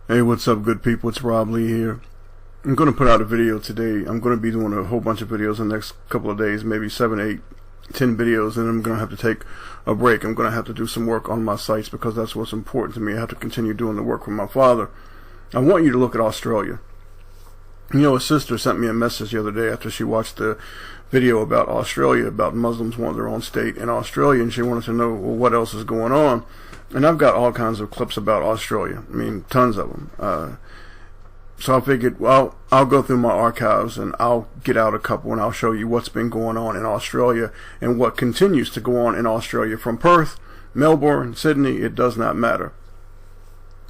Hey, what's up, good people? It's Rob Lee here. I'm going to put out a video today. I'm going to be doing a whole bunch of videos in the next couple of days, maybe 7, 8, 10 videos, and I'm going to have to take a break. I'm going to have to do some work on my sites because that's what's important to me. I have to continue doing the work with my father. I want you to look at Australia. You know, a sister sent me a message the other day after she watched the video about Australia, about Muslims want their own state in Australia, and she wanted to know, well, what else is going on? And I've got all kinds of clips about Australia. I mean, tons of them. So I figured, well, I'll go through my archives and I'll get out a couple and I'll show you what's been going on in Australia and what continues to go on in Australia from Perth, Melbourne, Sydney. It does not matter.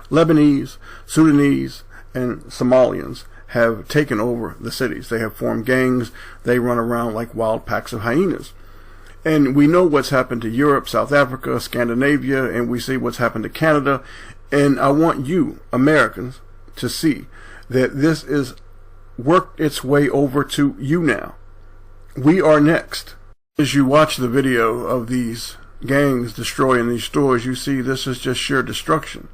Lebanese, Sudanese, and Somalians have taken over the cities. They have formed gangs. They run around like wild packs of hyenas. And we know what's happened to Europe, South Africa, Scandinavia, and we see what's happened to Canada. And I want you, Americans, to see that this is worked its way over to you now. We are next. As you watch the video of these gangs destroying these stores, you see this is just sheer destruction.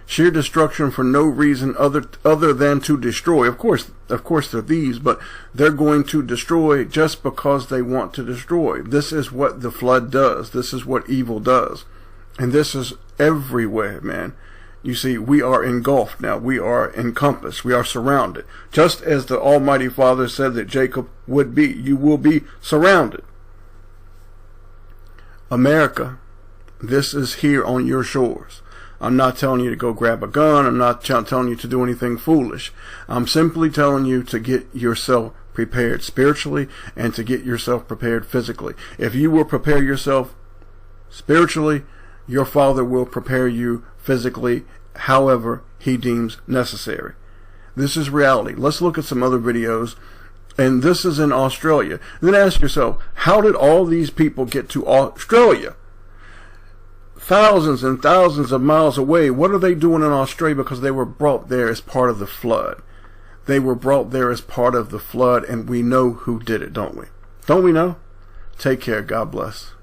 Sheer destruction for no reason other than to destroy. Of course they're thieves, but they're going to destroy just because they want to destroy. This is what the flood does. This is what evil does. And this is everywhere, man. You see, we are engulfed now. We are encompassed. We are surrounded. Just as the Almighty Father said that Jacob would be. You will be surrounded. America, this is here on your shores. I'm not telling you to go grab a gun. I'm not telling you to do anything foolish. I'm simply telling you to get yourself prepared spiritually and to get yourself prepared physically. If you will prepare yourself spiritually, your Father will prepare you physically however He deems necessary. This is reality. Let's look at some other videos. And this is in Australia. Then ask yourself, how did all these people get to Australia? Thousands and thousands of miles away. What are they doing in Australia? Because they were brought there as part of the flood. They were brought there as part of the flood, and we know who did it, don't we? Don't we know? Take care. God bless.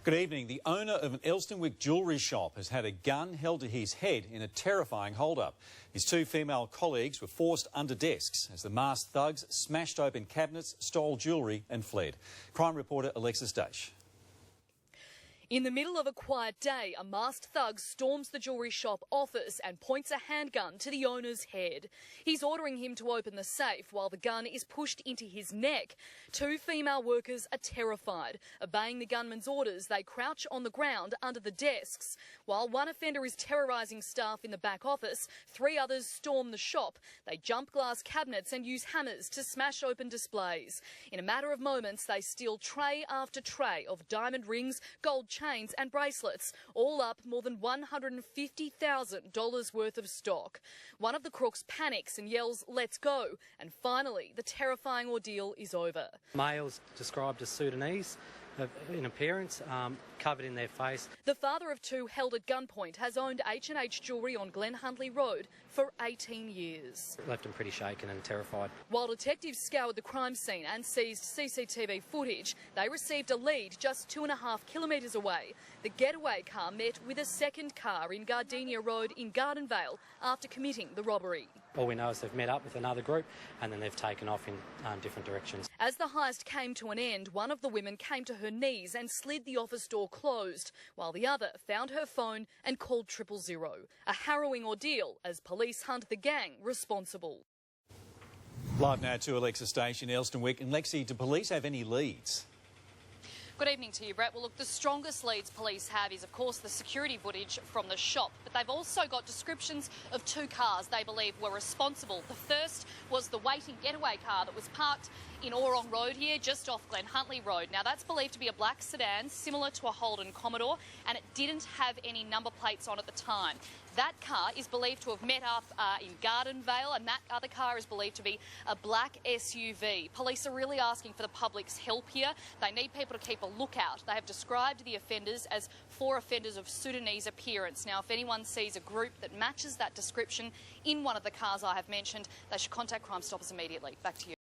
Good evening. The owner of an Elstonwick jewellery shop has had a gun held to his head in a terrifying hold-up. His two female colleagues were forced under desks as the masked thugs smashed open cabinets, stole jewellery and fled. Crime reporter Alexis Dash. In the middle of a quiet day, a masked thug storms the jewellery shop office and points a handgun to the owner's head. He's ordering him to open the safe while the gun is pushed into his neck. Two female workers are terrified. Obeying the gunman's orders, they crouch on the ground under the desks. While one offender is terrorising staff in the back office, three others storm the shop. They jump glass cabinets and use hammers to smash open displays. In a matter of moments, they steal tray after tray of diamond rings, gold chains and bracelets, all up more than $150,000 worth of stock. One of the crooks panics and yells, "Let's go," and finally the terrifying ordeal is over. Males described as Sudanese in appearance, covered in their face. The father of two held at gunpoint has owned H&H Jewellery on Glen Huntly Road for 18 years. Left him pretty shaken and terrified. While detectives scoured the crime scene and seized CCTV footage, they received a lead just 2.5 kilometres away. The getaway car met with a second car in Gardenia Road in Gardenvale after committing the robbery. All we know is they've met up with another group and then they've taken off in different directions. As the heist came to an end, one of the women came to her knees and slid the office door closed, while the other found her phone and called 000. A harrowing ordeal as police hunt the gang responsible. Live now to Alexis Station, Elstonwick. And Lexi, do police have any leads? Good evening to you, Brett. Well, look, the strongest leads police have is, of course, the security footage from the shop, but they've also got descriptions of two cars they believe were responsible. The first was the waiting getaway car that was parked in Orong Road here, just off Glen Huntly Road. Now, that's believed to be a black sedan, similar to a Holden Commodore, and it didn't have any number plates on at the time. That car is believed to have met up in Gardenvale, and that other car is believed to be a black SUV. Police are really asking for the public's help here. They need people to keep a lookout. They have described the offenders as 4 offenders of Sudanese appearance. Now, if anyone sees a group that matches that description in one of the cars I have mentioned, they should contact Crime Stoppers immediately. Back to you.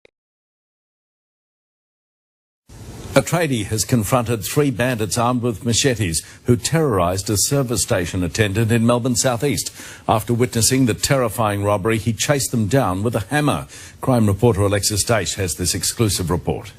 A tradie has confronted 3 bandits armed with machetes who terrorised a service station attendant in Melbourne southeast. After witnessing the terrifying robbery, he chased them down with a hammer. Crime reporter Alexis Daish has this exclusive report.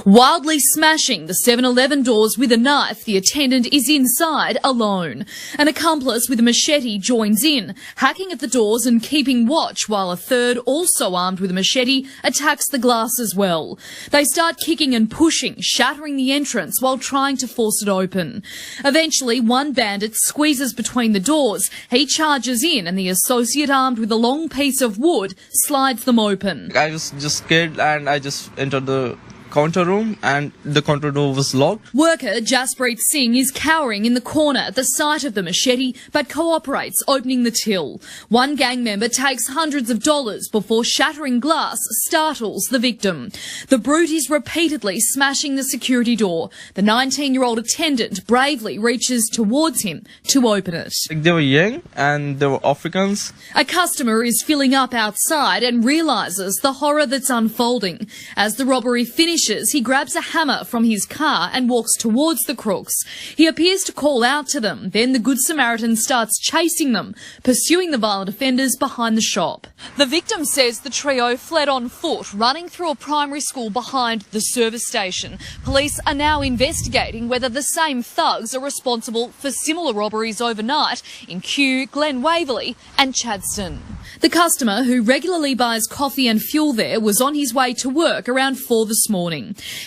Wildly smashing the 7-Eleven doors with a knife, the attendant is inside alone. An accomplice with a machete joins in, hacking at the doors and keeping watch while a third, also armed with a machete, attacks the glass as well. They start kicking and pushing, shattering the entrance while trying to force it open. Eventually, one bandit squeezes between the doors. He charges in and the associate armed with a long piece of wood slides them open. I was just scared and I just entered the counter room and the counter door was locked. Worker Jaspreet Singh is cowering in the corner at the sight of the machete but cooperates, opening the till. One gang member takes hundreds of dollars before shattering glass startles the victim. The brute is repeatedly smashing the security door. The 19-year-old attendant bravely reaches towards him to open it. They were young and they were Africans. A customer is filling up outside and realises the horror that's unfolding. As the robbery finishes, he grabs a hammer from his car and walks towards the crooks. He appears to call out to them. Then the Good Samaritan starts chasing them, pursuing the violent offenders behind the shop. The victim says the trio fled on foot, running through a primary school behind the service station. Police are now investigating whether the same thugs are responsible for similar robberies overnight in Kew, Glen Waverley and Chadstone. The customer, who regularly buys coffee and fuel there, was on his way to work around 4 this morning.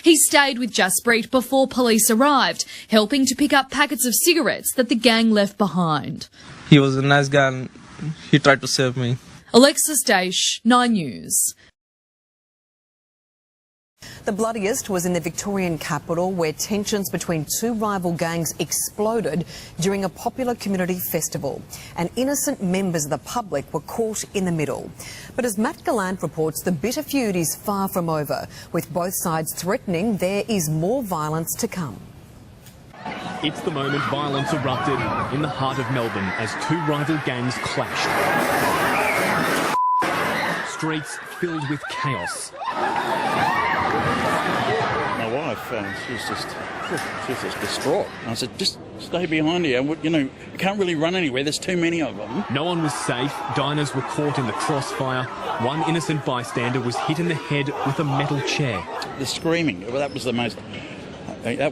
He stayed with Jaspreet before police arrived, helping to pick up packets of cigarettes that the gang left behind. He was a nice guy and he tried to save me. Alexis Daish, 9 News. The bloodiest was in the Victorian capital, where tensions between 2 rival gangs exploded during a popular community festival, and innocent members of the public were caught in the middle. But as Matt Gallant reports, the bitter feud is far from over, with both sides threatening there is more violence to come. It's the moment violence erupted in the heart of Melbourne as 2 rival gangs clashed. Streets filled with chaos. My wife, she's just distraught. And I said, just stay behind here. You know, you can't really run anywhere. There's too many of them. No one was safe. Diners were caught in the crossfire. One innocent bystander was hit in the head with a metal chair. The screaming, that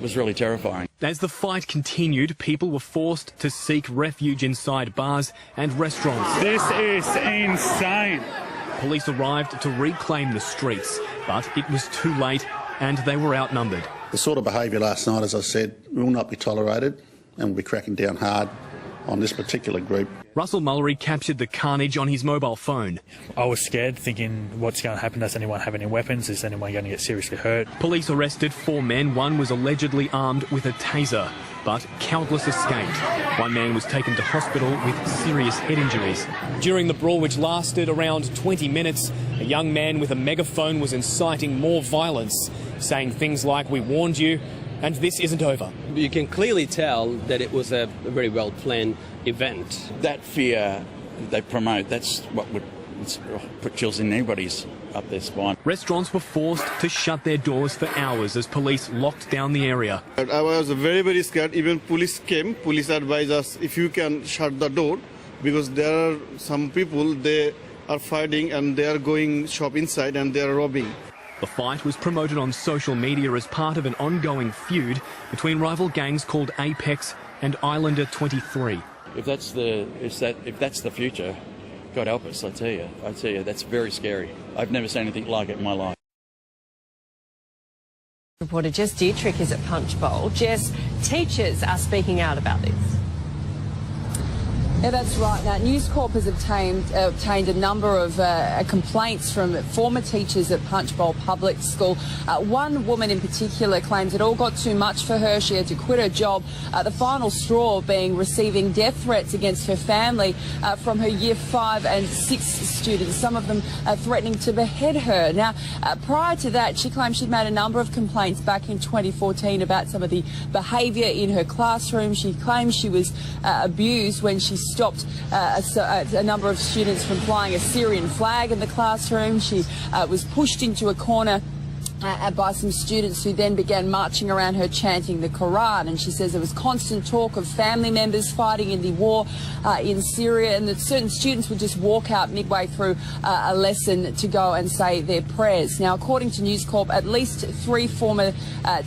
was really terrifying. As the fight continued, people were forced to seek refuge inside bars and restaurants. This is insane. Police arrived to reclaim the streets, but it was too late and they were outnumbered. The sort of behaviour last night, as I said, will not be tolerated, and we'll be cracking down hard on this particular group. Russell Mullery captured the carnage on his mobile phone. I was scared, thinking, what's going to happen? Does anyone have any weapons? Is anyone going to get seriously hurt? Police arrested 4 men. One was allegedly armed with a taser, but countless escaped. One man was taken to hospital with serious head injuries. During the brawl, which lasted around 20 minutes, a young man with a megaphone was inciting more violence, saying things like, "We warned you, and this isn't over." You can clearly tell that it was a very well-planned event. That fear they promote, that's what would put chills in anybody's up their spine. Restaurants were forced to shut their doors for hours as police locked down the area. I was very, very scared. Even police came. Police advised us, if you can shut the door, because there are some people, they are fighting and they are going shop inside and they are robbing. The fight was promoted on social media as part of an ongoing feud between rival gangs called Apex and Islander 23. If that's the future, God help us, I tell you, that's very scary. I've never seen anything like it in my life. Reporter Jess Dietrich is at Punch Bowl. Jess, teachers are speaking out about this. Yeah, that's right. Now, News Corp has obtained a number of complaints from former teachers at Punch Bowl Public School. One woman in particular claims it all got too much for her. She had to quit her job. The final straw being receiving death threats against her family from her Year 5 and 6 students, some of them threatening to behead her. Now, prior to that, she claims she'd made a number of complaints back in 2014 about some of the behaviour in her classroom. She claims she was abused when she stopped a number of students from flying a Syrian flag in the classroom. She was pushed into a corner by some students who then began marching around her chanting the Quran. And she says there was constant talk of family members fighting in the war in Syria, and that certain students would just walk out midway through a lesson to go and say their prayers. Now, according to News Corp, at least 3 former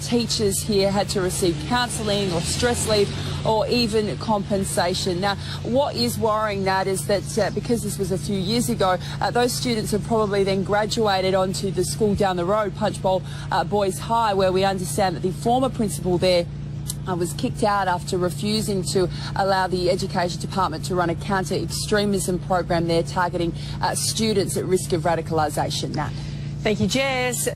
teachers here had to receive counselling or stress leave or even compensation. Now, what is worrying, Nat, is that because this was a few years ago, those students have probably then graduated onto the school down the road, Punchbowl Boys High, where we understand that the former principal there was kicked out after refusing to allow the Education Department to run a counter-extremism program there targeting students at risk of radicalisation. Nat. Thank you, Jess.